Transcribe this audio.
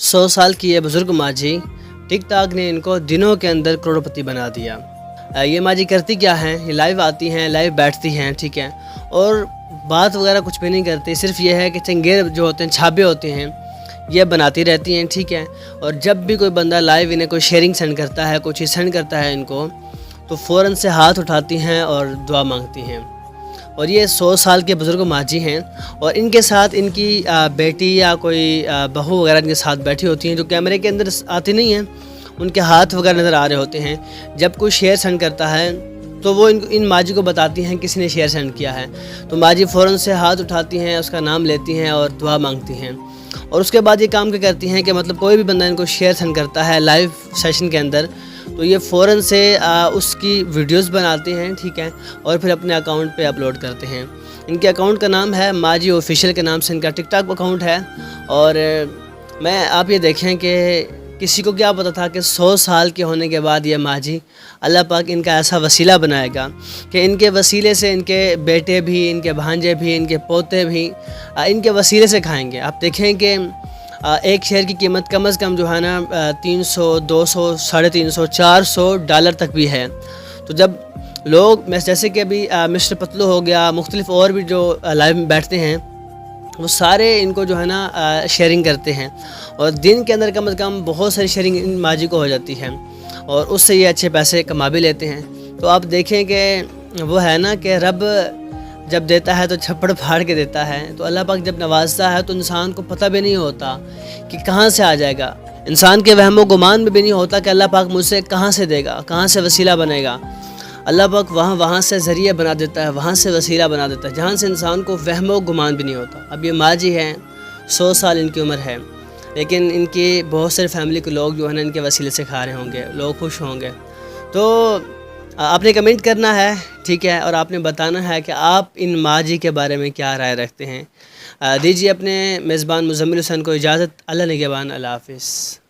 100 साल की ये बुज़ुर्ग माँ जी, टिक टाक ने इनको दिनों के अंदर करोड़पति बना दिया। ये माँ जी करती क्या हैं, ये लाइव आती हैं, लाइव बैठती हैं, ठीक है, और बात वगैरह कुछ भी नहीं करती, सिर्फ ये है कि चंगेर जो होते हैं, छापे होते हैं, ये बनाती रहती हैं, ठीक है। और जब भी कोई बंदा लाइव इन्हें कोई शेयरिंग सेंड करता है, कुछ चीज़ सेंड करता है इनको, तो फ़ौरन से हाथ उठाती हैं और दुआ मांगती हैं। और ये 100 साल के बुज़ुर्ग माँ जी हैं, और इनके साथ इनकी बेटी या कोई बहू वगैरह इनके साथ बैठी होती हैं, जो कैमरे के अंदर आती नहीं हैं, उनके हाथ वगैरह नज़र आ रहे होते हैं। जब कोई शेयर सेंड करता है तो वो इन माँ जी को बताती हैं किसी ने शेयर सेंड किया है, तो माँ जी फ़ौरन से हाथ उठाती हैं, उसका नाम लेती हैं और दुआ मांगती हैं। और उसके बाद ये काम क्या करती हैं कि मतलब कोई भी बंदा इनको शेयर सेंड करता है लाइव सेशन के अंदर, तो ये फ़ौरन से उसकी वीडियोस बनाते हैं, ठीक है, और फिर अपने अकाउंट पे अपलोड करते हैं। इनके अकाउंट का नाम है माँ जी ऑफिशियल के नाम से इनका टिकटॉक अकाउंट है। और आप ये देखें कि किसी को क्या पता था कि 100 साल के होने के बाद ये माँ जी, अल्लाह पाक इनका ऐसा वसीला बनाएगा कि इनके वसीले से इनके बेटे भी, इनके भांजे भी, इनके पोते भी इनके वसीले से खाएँगे। आप देखें कि एक शेयर की कीमत कम से कम जो है ना 300, 200, 350, $400 तक भी है। तो जब लोग जैसे कि अभी मिस्टर पतलू हो गया, मुख्तलिफ और भी जो लाइव में बैठते हैं, वो सारे इनको जो है ना शेयरिंग करते हैं, और दिन के अंदर कम से कम बहुत सारी शेयरिंग इन माँ जी को हो जाती है, और उससे ये अच्छे पैसे कमा भी लेते हैं। तो आप देखें कि वो है ना कि रब जब देता है तो छप्पड़ फाड़ के देता है, तो अल्लाह पाक जब नवाजता है तो इंसान को पता भी नहीं होता कि कहाँ से आ जाएगा। इंसान के वहमो गुमान में भी नहीं होता कि अल्लाह पाक मुझसे कहाँ से देगा, कहाँ से वसीला बनेगा। अल्लाह पाक वहाँ से ज़रिया बना देता है, वहाँ से वसीला बना देता है, जहाँ से इंसान को वहमो गुमान भी नहीं होता। अब ये माँ जी हैं, 100 साल इनकी उम्र है, लेकिन इनकी बहुत सारे फैमिली के लोग जो है ना इनके वसीले से खा रहे होंगे, लोग खुश होंगे। तो आपने कमेंट करना है, ठीक है, और आपने बताना है कि आप इन माँ जी के बारे में क्या राय रखते हैं। दीजिए अपने मेज़बान मुज़म्मिल हुसैन को इजाज़त। अल्लाह निगहबान। अल्लाह हाफ़िज़।